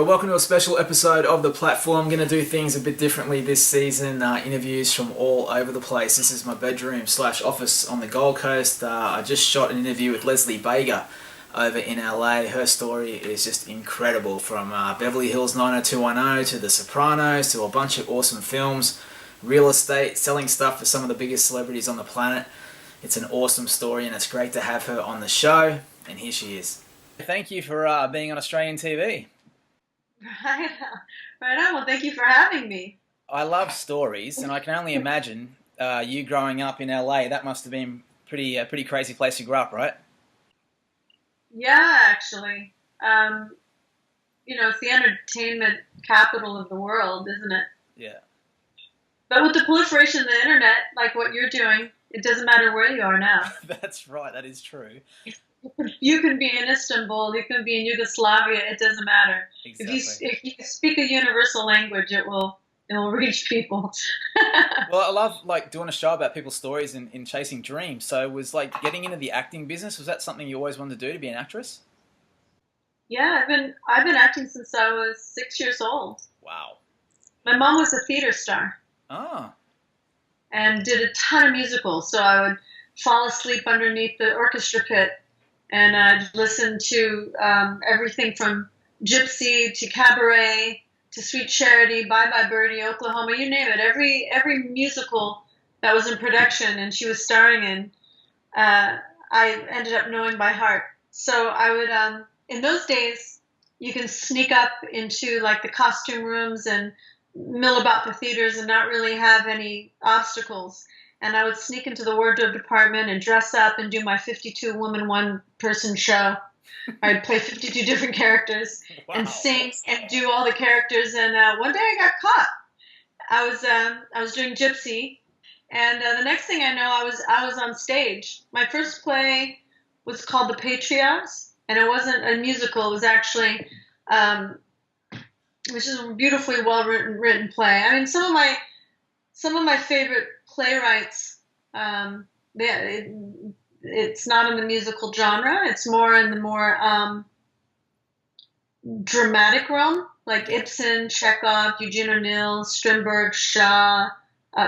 welcome to a special episode of The Platform. I'm going to do things a bit differently this season, interviews from all over the place. This is my bedroom slash office on the Gold Coast. I just shot an interview with Leslie Bega over in LA. Her story is just incredible, from Beverly Hills 90210 to The Sopranos to a bunch of awesome films, real estate, selling stuff for some of the biggest celebrities on the planet. It's an awesome story and it's great to have her on the show, and here she is. Thank you for being on Australian TV. Right on. Well, thank you for having me. I love stories, and I can only imagine you growing up in LA. That must have been a pretty crazy place to grow up, right? Yeah, actually. It's the entertainment capital of the world, isn't it? Yeah. But with the proliferation of the internet, like what you're doing, it doesn't matter where you are now. That's right. That is true. You can be in Istanbul, you can be in Yugoslavia, it doesn't matter. Exactly. If you speak a universal language, it will reach people. Well, I love doing a show about people's stories in chasing dreams. So was getting into the acting business, was that something you always wanted to do, to be an actress? Yeah, I've been acting since I was 6 years old. Wow. My mom was a theater star. Ah. And did a ton of musicals, so I would fall asleep underneath the orchestra pit. And I'd listen to everything from Gypsy to Cabaret to Sweet Charity, Bye Bye Birdie, Oklahoma, you name it. Every musical that was in production and she was starring in, I ended up knowing by heart. So I would, in those days, you can sneak up into the costume rooms and mill about the theaters and not really have any obstacles. And I would sneak into the wardrobe department and dress up and do my 52-woman, one-person show. I'd play 52 different characters. Wow. And sing and do all the characters. And one day I got caught. I was doing Gypsy, and the next thing I know, I was on stage. My first play was called The Patriarchs, and it wasn't a musical. It was actually, which is a beautifully well-written play. I mean, some of my favorite playwrights, it's not in the musical genre. It's more in the more dramatic realm, like Ibsen, Chekhov, Eugene O'Neill, Strindberg, Shaw,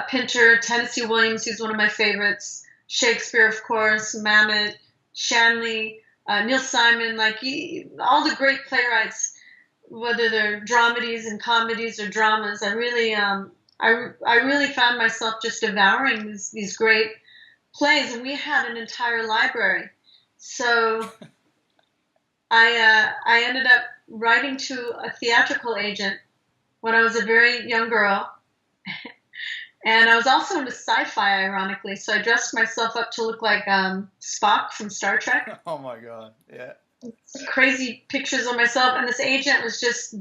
Pinter, Tennessee Williams, who's one of my favorites, Shakespeare, of course, Mamet, Shanley, Neil Simon, all the great playwrights, whether they're dramedies and comedies or dramas. I really found myself just devouring these great plays, and we had an entire library. So I ended up writing to a theatrical agent when I was a very young girl, and I was also into sci-fi, ironically. So I dressed myself up to look like Spock from Star Trek. Oh my God! Yeah. Crazy pictures of myself, and this agent was just.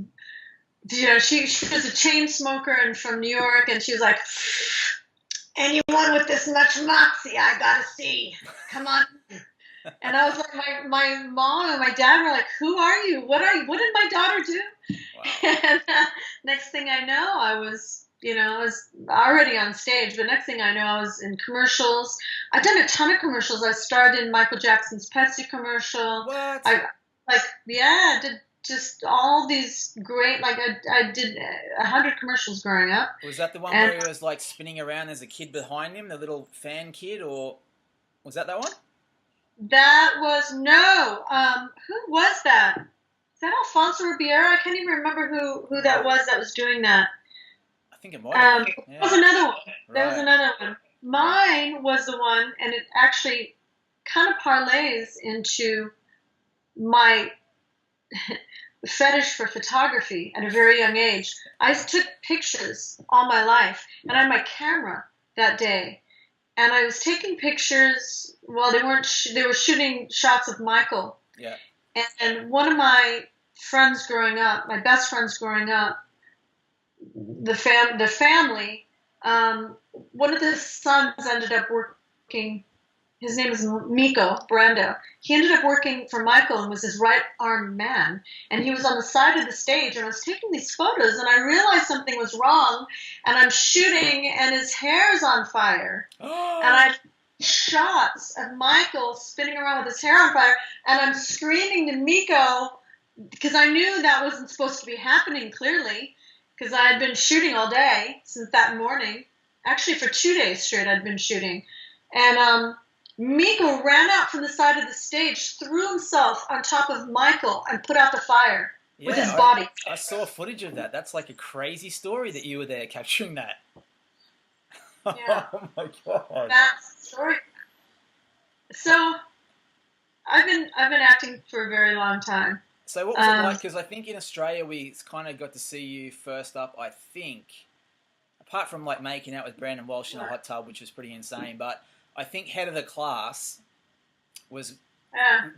She was a chain smoker and from New York, and she was like, anyone with this much moxie, I gotta see. Come on. And I was like, my mom and my dad were like, who are you? What did my daughter do? Wow. And next thing I know, I was already on stage, but next thing I know, I was in commercials. I've done a ton of commercials. I starred in Michael Jackson's Pepsi commercial. What? I did just all these great, I did 100 commercials growing up. Was that the one where he was spinning around? There's a kid behind him, the little fan kid, or was that one? That was, no. Who was that? Is that Alfonso Ribeiro? I can't even remember who that was doing that. I think it might have been. Yeah. There was another one. Right. There was another one. Mine was the one, and it actually kind of parlays into my fetish for photography at a very young age. I took pictures all my life, and I had my camera that day, and I was taking pictures. Well, they were shooting shots of Michael. Yeah. And one of my friends growing up, my best friends growing up, the family, one of the sons ended up working. His name is Miko Brando. He ended up working for Michael and was his right-armed man. And he was on the side of the stage, and I was taking these photos, and I realized something was wrong, and I'm shooting, and his hair's on fire. And I shots of Michael spinning around with his hair on fire, and I'm screaming to Miko, because I knew that wasn't supposed to be happening clearly, because I had been shooting all day since that morning. Actually, for 2 days straight, I'd been shooting. And Miko ran out from the side of the stage, threw himself on top of Michael, and put out the fire with his body. I saw footage of that. That's like a crazy story that you were there capturing that. Yeah. Oh my god. That's the story. So I've been acting for a very long time. So what was it like? Because I think in Australia we kind of got to see you first up. I think, apart from like making out with Brandon Walsh in a hot tub, which was pretty insane. But I think Head of the Class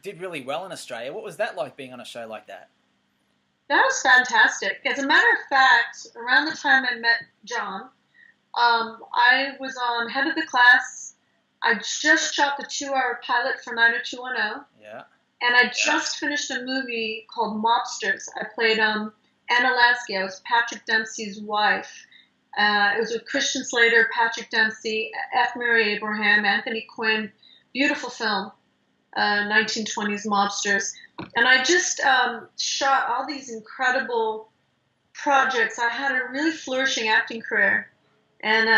did really well in Australia. What was that like being on a show like that? That was fantastic. As a matter of fact, around the time I met John, I was on Head of the Class. I just shot the 2-hour pilot for 90210. Yeah. And I just finished a movie called Mobsters. I played Anna Lansky. I was Patrick Dempsey's wife. It was with Christian Slater, Patrick Dempsey, F. Mary Abraham, Anthony Quinn. Beautiful film, 1920s Mobsters. And I just shot all these incredible projects. I had a really flourishing acting career. And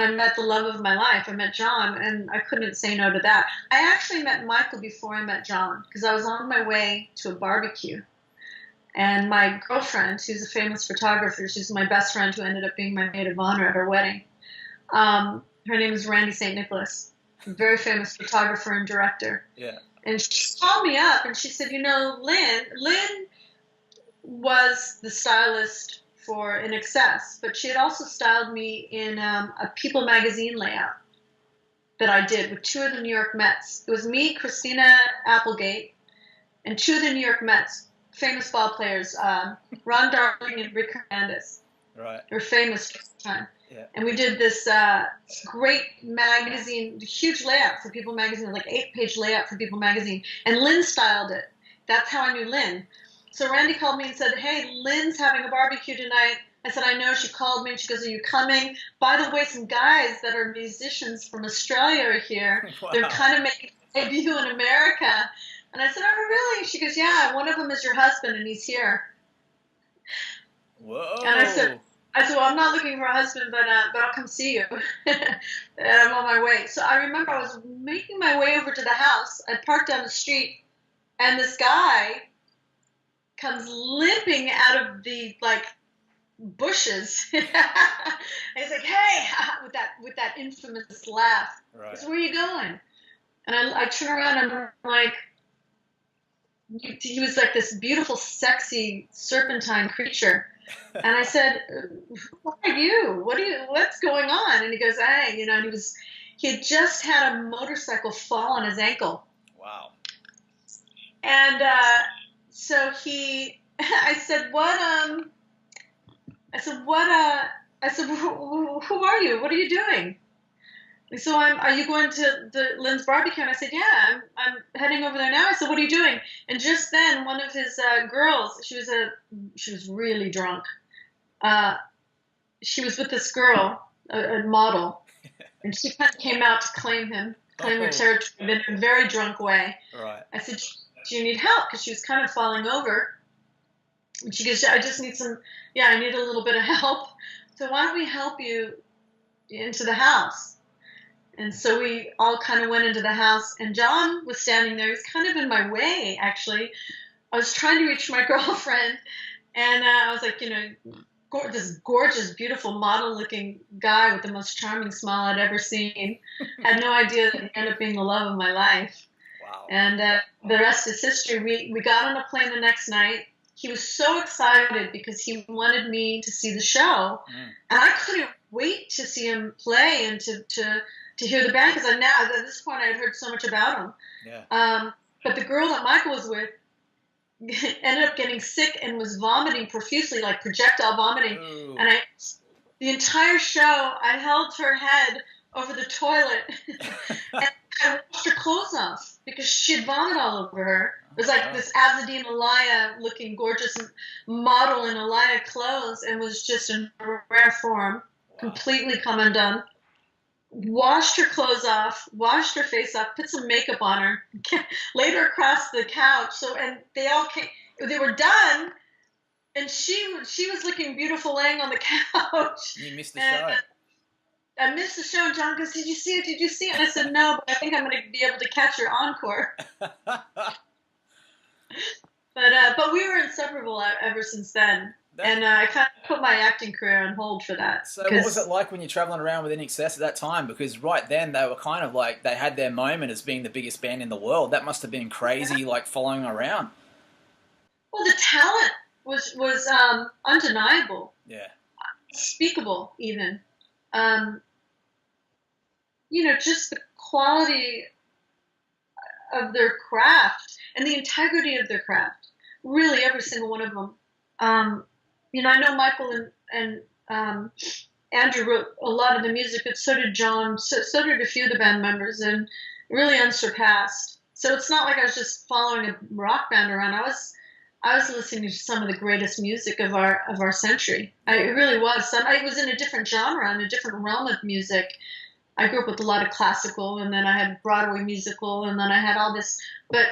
I met the love of my life. I met John, and I couldn't say no to that. I actually met Michael before I met John, because I was on my way to a barbecue. And my girlfriend, who's a famous photographer, she's my best friend who ended up being my maid of honor at our wedding. Her name is Randy St. Nicholas, a very famous photographer and director. Yeah. And she called me up, and she said, you know, Lynn was the stylist for INXS, but she had also styled me in a People magazine layout that I did with 2 of the New York Mets. It was me, Christina Applegate, and 2 of the New York Mets, famous ball players, Ron Darling and Rick Hernandez. Right. They were famous at the time. Yeah. And we did this great magazine, huge layout for People magazine, like 8-page layout for People magazine. And Lynn styled it. That's how I knew Lynn. So Randy called me and said, hey, Lynn's having a barbecue tonight. I said, I know. She called me and she goes, are you coming? By the way, some guys that are musicians from Australia are here. Wow. They're kind of making a debut in America. And I said, oh, really? She goes, yeah, one of them is your husband and he's here. Whoa. And I said, well, I'm not looking for a husband, but I'll come see you. And I'm on my way. So I remember I was making my way over to the house. I parked down the street, and this guy comes limping out of the bushes. And he's like, hey, with that infamous laugh. Right. He said, where are you going? And I turn around and I'm like, he was like this beautiful, sexy serpentine creature. And I said, who are you? What's going on? And he goes, hey, and he had just had a motorcycle fall on his ankle. Wow. And so I said, who are you? What are you doing? And so are you going to Lynn's barbecue? And I said, yeah, I'm heading over there now. I said, what are you doing? And just then, one of his girls, she was really drunk. She was with this girl, a model, and she kind of came out to claim her territory in a very drunk way. Right. I said, do you need help? Because she was kind of falling over. And she goes, I just need I need a little bit of help. So why don't we help you into the house? And so we all kind of went into the house, and John was standing there. He was kind of in my way, actually. I was trying to reach my girlfriend, and I was like, this gorgeous, beautiful, model-looking guy with the most charming smile I'd ever seen. Had no idea that he'd end up being the love of my life. Wow. And the rest is history. We got on a plane the next night. He was so excited because he wanted me to see the show, and I couldn't wait to see him play and to hear the band, because at this point I had heard so much about him. Yeah. But the girl that Michael was with ended up getting sick and was vomiting profusely, like projectile vomiting. Ooh. And the entire show, I held her head over the toilet and I washed her clothes off because she had vomit all over her. It was like this Azadine Alaya looking gorgeous model in Alaya clothes, and was just in rare form, completely come undone. Washed her clothes off, washed her face off, put some makeup on her, laid her across the couch. And they all came. they were done, and she was looking beautiful laying on the couch. You missed the show. I missed the show, and John goes, "Did you see it? Did you see it?" And I said, "No, but I think I'm going to be able to catch your encore." But we were inseparable ever since then. And I kind of put my acting career on hold for that. So what was it like when you're traveling around with INXS at that time? Because right then they were kind of like, they had their moment as being the biggest band in the world. That must have been crazy, like following around. Well, the talent was undeniable. Yeah. Unspeakable, even. Just the quality of their craft and the integrity of their craft. Really, every single one of them. I know Michael and Andrew wrote a lot of the music, but so did John, so did a few of the band members, and really unsurpassed. So it's not like I was just following a rock band around. I was listening to some of the greatest music of our century. It really was. I was in a different genre, in a different realm of music. I grew up with a lot of classical, and then I had Broadway musical, and then I had all this. But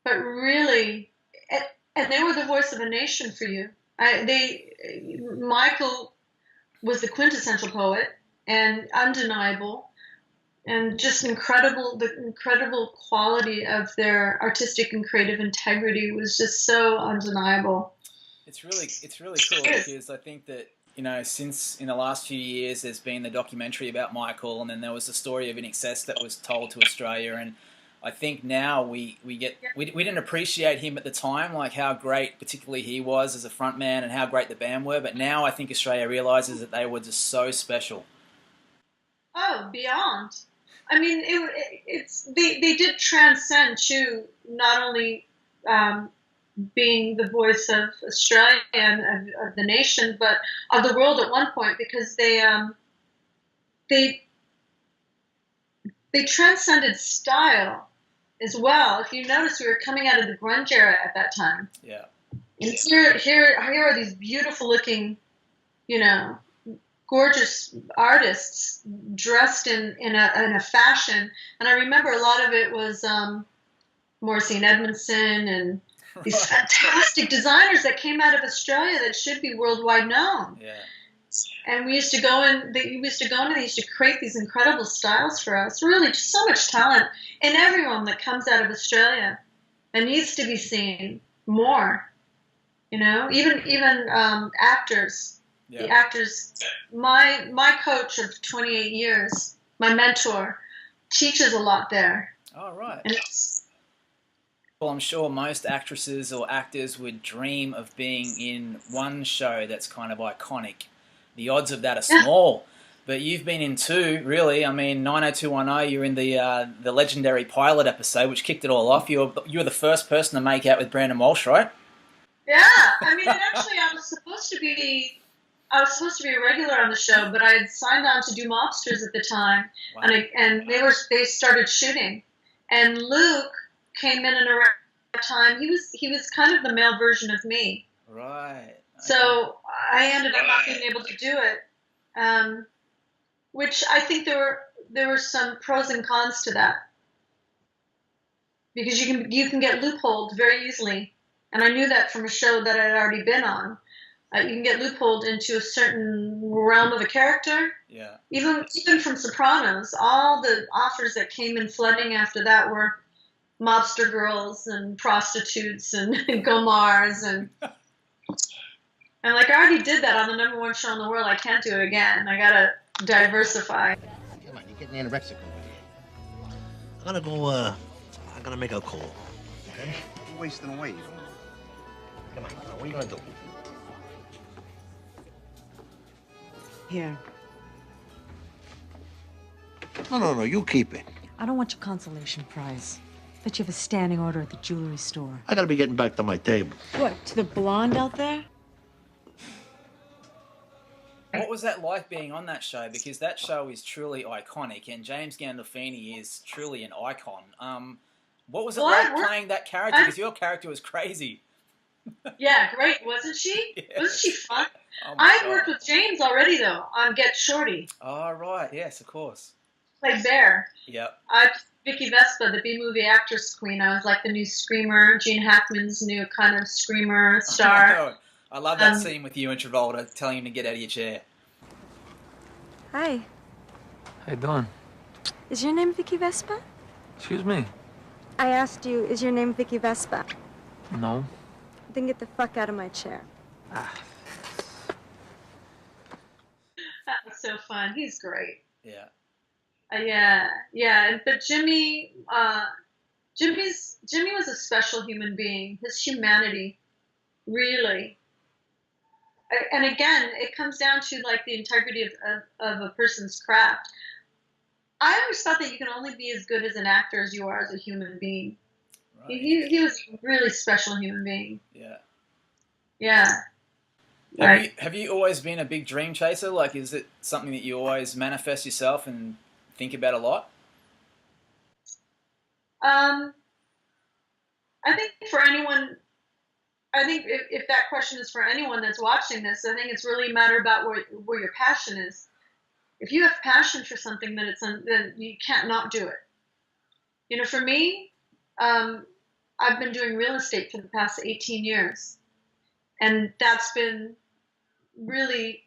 really, and they were the voice of a nation for you. Michael was the quintessential poet, and undeniable, and just incredible. The incredible quality of their artistic and creative integrity was just so undeniable. It's really cool because I think that, since in the last few years there's been the documentary about Michael, and then there was the story of INXS that was told to Australia, and I think now we didn't appreciate him at the time, like how great particularly he was as a frontman and how great the band were, but now I think Australia realises that they were just so special. Oh, beyond. I mean, they did transcend to not only being the voice of Australia and of the nation, but of the world at one point, because they transcended style as well. If you notice, we were coming out of the grunge era at that time. Yeah. And here are these beautiful looking, gorgeous artists dressed in a fashion. And I remember a lot of it was Morrissey and Edmondson and these fantastic designers that came out of Australia that should be worldwide known. Yeah. And we used to go in. They used to create these incredible styles for us. Really, just so much talent in everyone that comes out of Australia, and needs to be seen more. Even actors. Yeah. The actors. My coach of 28 years, my mentor, teaches a lot there. Oh, right. And well, I'm sure most actresses or actors would dream of being in one show that's kind of iconic. The odds of that are small, but you've been in two, really. I mean, 90210, you're in the legendary pilot episode, which kicked it all off. You were the first person to make out with Brandon Walsh, right? Yeah, I mean, actually, I was supposed to be a regular on the show, but I had signed on to do Mobsters at the time, wow. and they started shooting, and Luke came in around that time. He was kind of the male version of me. Right. Okay. So I ended up not being able to do it, which I think there were some pros and cons to that, because you can get loopholed very easily, and I knew that from a show that I had already been on. You can get loopholed into a certain realm of a character. Yeah. Even from Sopranos, all the offers that came in flooding after that were mobster girls and prostitutes and gomars and I already did that on the #1 show in the world. I can't do it again. I gotta diversify. Come on, you're getting anorexic over here. I'm gonna make a call. Okay? You're wasting away. Come on, what are you gonna do? Here. No, you keep it. I don't want your consolation prize. Bet you have a standing order at the jewelry store. I gotta be getting back to my table. What, to the blonde out there? What was that like being on that show? Because that show is truly iconic, and James Gandolfini is truly an icon. What was it like playing that character? Because your character was crazy. Yeah, great, wasn't she? Yeah. Wasn't she fun? Oh I worked with James already, though, on Get Shorty. Oh, right. Yes, of course. played Bear. Yep. I Vicky Vespa, the B-movie actress queen. I was like the new screamer, Gene Hackman's new kind of screamer star. I love that scene with you and Travolta telling him to get out of your chair. Hi. How you doing? Is your name Vicky Vespa? Excuse me? I asked you, is your name Vicky Vespa? No. Then get the fuck out of my chair. That was so fun. He's great. Yeah. Yeah. But Jimmy was a special human being. His humanity, really. And again, it comes down to like the integrity of a person's craft. I always thought that you can only be as good as an actor as you are as a human being. Right. He was a really special human being. Yeah. Yeah. Have you always been a big dream chaser? Like, is it something that you always manifest yourself and think about a lot? I think for anyone, if that question is for anyone that's watching this, I think it's really a matter about where your passion is. If you have passion for something, then you can't not do it. You know, for me, I've been doing real estate for the past 18 years, and that's been really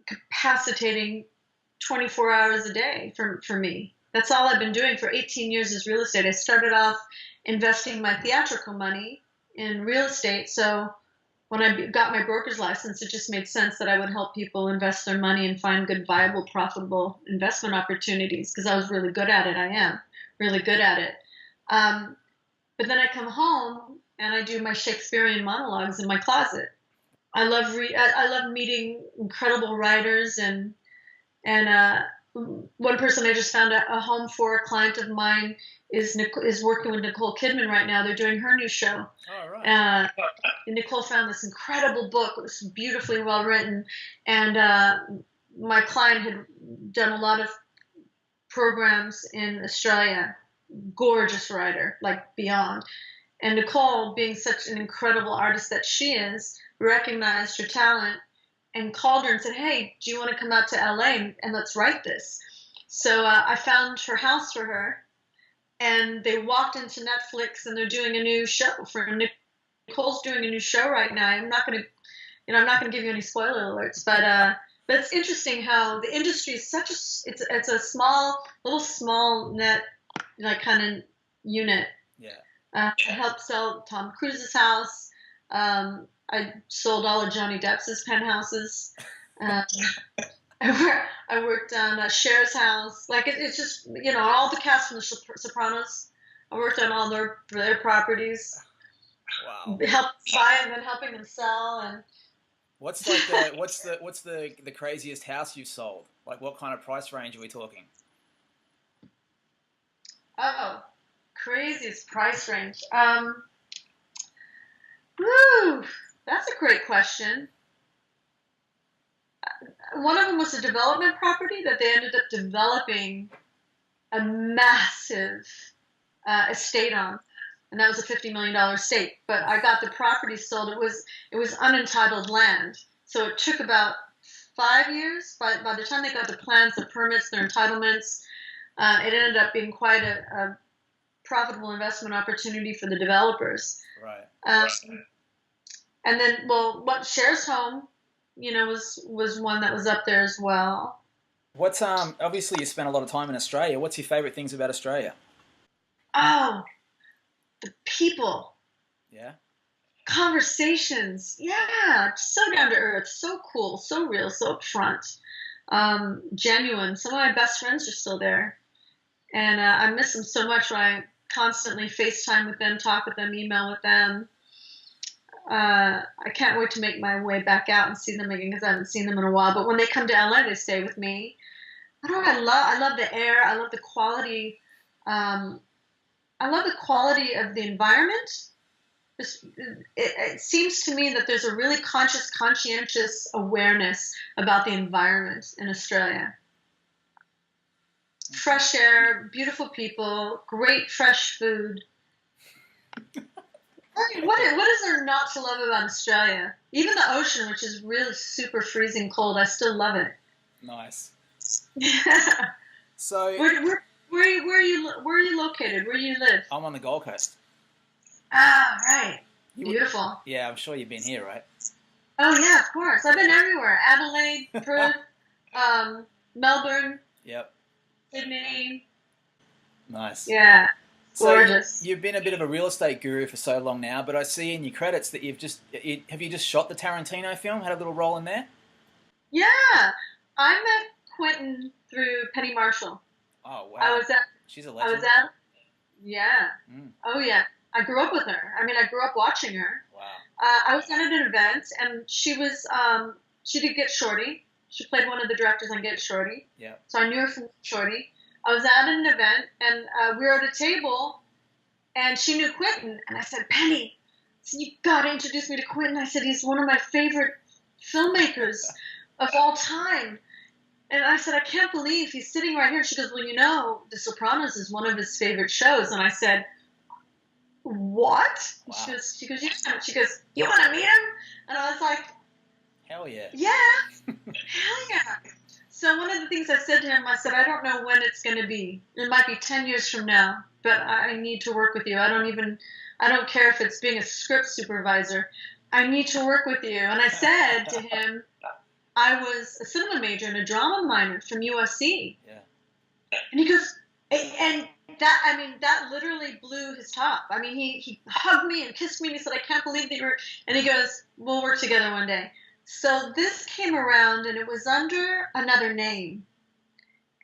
capacitating 24 hours a day for me. That's all I've been doing for 18 years is real estate. I started off investing my theatrical money in real estate, so when I got my broker's license, it just made sense that I would help people invest their money and find good, viable, profitable investment opportunities because I was really good at it. I am really good at it. But then I come home and I do my Shakespearean monologues in my closet. I love meeting incredible writers and one person I just found a home for, a client of mine, is working with Nicole Kidman right now. They're doing her new show. Oh, right. And Nicole found this incredible book. It was beautifully well written. And my client had done a lot of programs in Australia. Gorgeous writer, like beyond. And Nicole, being such an incredible artist that she is, recognized her talent and called her and said, "Hey, do you want to come out to LA and let's write this?" So I found her house for her, and they walked into Netflix, and they're doing a new show for Nicole's doing a new show right now. I'm not going to give you any spoiler alerts, but it's interesting how the industry is such it's a small net like kind of unit. Yeah. I helped sell Tom Cruise's house. I sold all of Johnny Depp's penthouses. I worked on Cher's house. Like it's just all the cast from the Sopranos. I worked on all their properties. Wow. Helped buy and then helping them sell. And what's the craziest house you've sold? Like what kind of price range are we talking? Oh, craziest price range. That's a great question. One of them was a development property that they ended up developing a massive estate on, and that was a $50 million estate. But I got the property sold. It was unentitled land, so it took about 5 years. By the time they got the plans, the permits, their entitlements, it ended up being quite a profitable investment opportunity for the developers. Right. And then, what Cher's home, was one that was up there as well. What's obviously you spent a lot of time in Australia. What's your favorite things about Australia? Oh, the people. Yeah. Conversations. Yeah, so down to earth, so cool, so real, so upfront, genuine. Some of my best friends are still there, and I miss them so much. I constantly FaceTime with them, talk with them, email with them. I can't wait to make my way back out and see them again because I haven't seen them in a while. But when they come to LA, they stay with me. I love the air. I love the quality. I love the quality of the environment. It seems to me that there's a really conscientious awareness about the environment in Australia. Fresh air, beautiful people, great fresh food. What is there not to love about Australia? Even the ocean, which is really super freezing cold, I still love it. Nice. So where are you located? Where do you live? I'm on the Gold Coast. Ah, right. Beautiful. Yeah, I'm sure you've been here, right? Oh yeah, of course. I've been everywhere. Adelaide, Perth, Melbourne, Yep. Sydney. Nice. Yeah. So Gorgeous. you've been a bit of a real estate guru for so long now, but I see in your credits that have you just shot the Tarantino film? Had a little role in there? Yeah. I met Quentin through Penny Marshall. Oh wow. She's a I legend. was at yeah. Mm. Oh yeah. I grew up with her. I mean, I grew up watching her. Wow. I was at an event, and she did Get Shorty. She played one of the directors on Get Shorty. Yeah. So I knew her from Shorty. I was at an event, and we were at a table, and she knew Quentin. And I said, Penny, you got to introduce me to Quentin. I said, he's one of my favorite filmmakers of all time. And I said, I can't believe he's sitting right here. She goes, well, you know, The Sopranos is one of his favorite shows. And I said, what? Wow. She goes, yeah. She goes, you want to meet him? And I was like, hell yeah. Yeah. Hell yeah. So one of the things I said to him, I said, I don't know when it's going to be. It might be 10 years from now, but I need to work with you. I don't care if it's being a script supervisor. I need to work with you. And I said to him, I was a cinema major and a drama minor from USC. Yeah. And he goes, and that literally blew his top. I mean, he hugged me and kissed me and he said, I can't believe that you were, and he goes, we'll work together one day. So this came around, and it was under another name,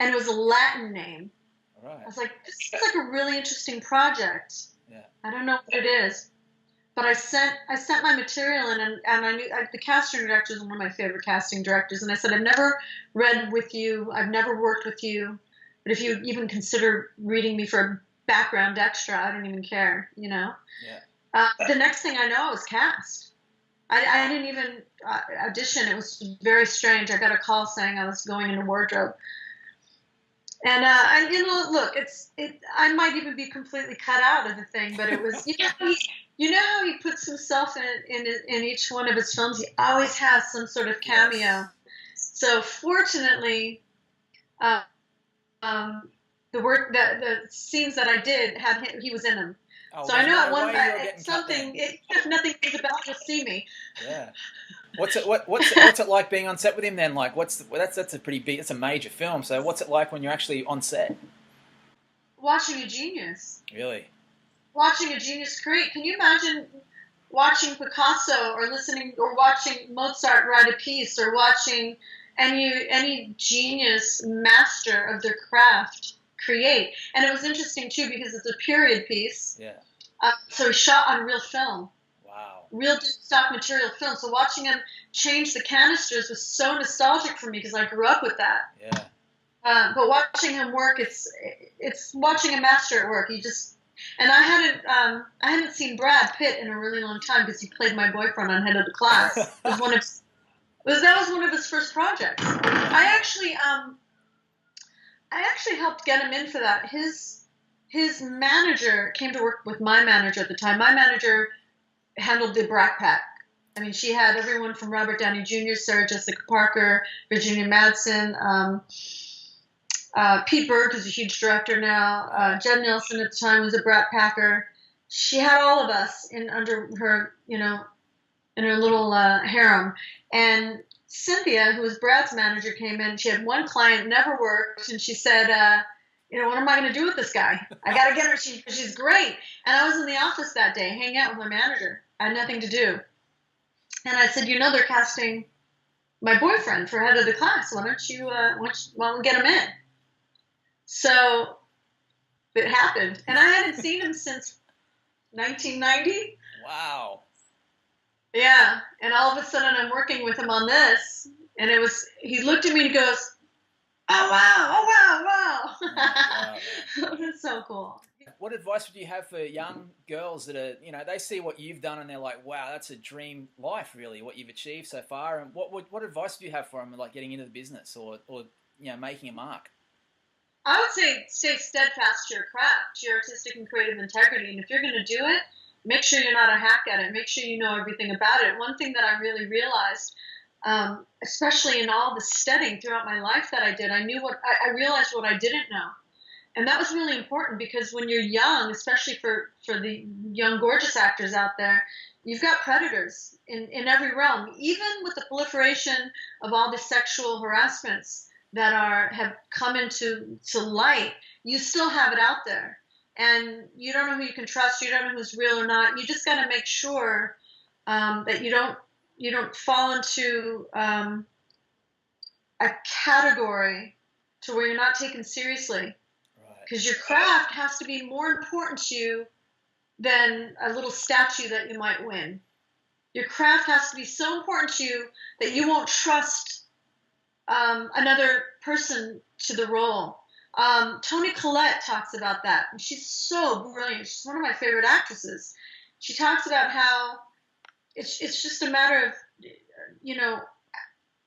and it was a Latin name. All right. I was like, this is like a really interesting project. Yeah. I don't know what it is, but I sent my material in, and I knew the casting director is one of my favorite casting directors, and I said, I've never read with you, I've never worked with you, but if you even consider reading me for a background extra, I don't even care, you know. Yeah. The next thing I know, I was cast. I didn't even audition. It was very strange. I got a call saying I was going into wardrobe. And you know, look, I might even be completely cut out of the thing, but it was, you know how he puts himself in each one of his films. He always has some sort of cameo. Yes. So fortunately, the scenes that I did he was in them. Oh, So I know at no one way you were point getting something. cut then. Nothing is about to see me. Yeah. What's it like being on set with him then? Like, that's a pretty big, that's a major film. So what's it like when you're actually on set? Watching a genius. Really? Watching a genius create. Can you imagine watching Picasso or listening or watching Mozart write a piece or watching any genius master of their craft create? And it was interesting too because it's a period piece. Yeah. So he shot on real film. Wow. Real stock material film. So watching him change the canisters was so nostalgic for me because I grew up with that. Yeah. But watching him work, it's watching a master at work. And I hadn't seen Brad Pitt in a really long time because he played my boyfriend on Head of the Class. That was one of his first projects. I actually helped get him in for that. His manager came to work with my manager at the time. My manager handled the Brat Pack. I mean, she had everyone from Robert Downey Jr., Sarah Jessica Parker, Virginia Madsen, Pete Berg, who's a huge director now. Jen Nelson at the time was a Brat Packer. She had all of us under her, in her little harem. And Cynthia, who was Brad's manager, came in. She had one client, never worked, and she said, what am I going to do with this guy? I got to get her. She's great. And I was in the office that day, hanging out with my manager. I had nothing to do. And I said, they're casting my boyfriend for Head of the Class. Why don't we get him in? So it happened. And I hadn't seen him since 1990. Wow. Yeah. And all of a sudden I'm working with him on this. And he looked at me and he goes, oh, wow. Wow. That's so cool. What advice would you have for young girls that are, they see what you've done and they're like, wow, that's a dream life, really, what you've achieved so far? And what advice do you have for them, like getting into the business or making a mark? I would say stay steadfast to your craft, to your artistic and creative integrity. And if you're going to do it, make sure you're not a hack at it. Make sure you know everything about it. One thing that I really realized especially in all the studying throughout my life that I did. I realized what I didn't know. And that was really important because when you're young, especially for the young, gorgeous actors out there, you've got predators in every realm. Even with the proliferation of all the sexual harassments that have come into light, you still have it out there. And you don't know who you can trust. You don't know who's real or not. You just got to make sure that you don't fall into a category to where you're not taken seriously. Because your craft has to be more important to you than a little statue that you might win. Your craft has to be so important to you that you won't trust another person to the role. Toni Collette talks about that. And she's so brilliant. She's one of my favorite actresses. She talks about how it's just a matter of,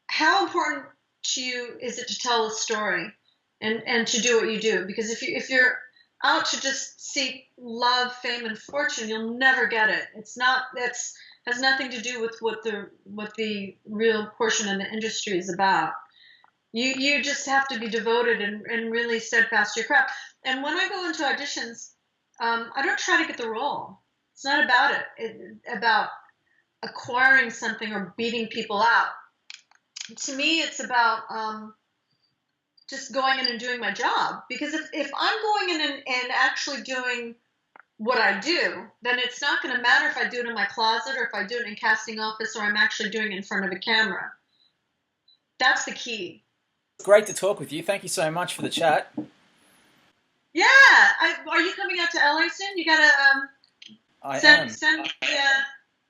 how important to you is it to tell a story and to do what you do. Because if you're out to just seek love, fame, and fortune, you'll never get it. Has nothing to do with what the real portion of the industry is about. You just have to be devoted and really steadfast to your craft. And when I go into auditions, I don't try to get the role. It's not about it. It's about acquiring something or beating people out. To me, it's about just going in and doing my job. Because if I'm going in and actually doing what I do, then it's not going to matter if I do it in my closet or if I do it in a casting office or I'm actually doing it in front of a camera. That's the key. Great to talk with you. Thank you so much for the chat. Yeah. Are you coming out to LA soon? You got to send me an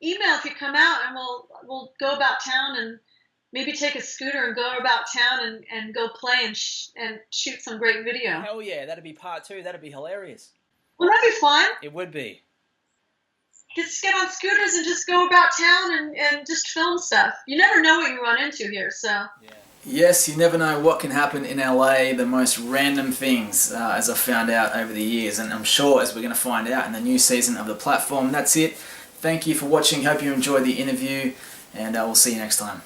email if you come out, and we'll go about town and maybe take a scooter and go about town and go play and shoot some great video. Hell yeah, that'd be part 2. That'd be hilarious. Well, that'd be fun. It would be. Just get on scooters and just go about town and just film stuff. You never know what you run into here, so. Yeah. Yes, you never know what can happen in LA, the most random things, as I've found out over the years, and I'm sure as we're going to find out in the new season of the platform. That's it. Thank you for watching. Hope you enjoyed the interview, and we'll see you next time.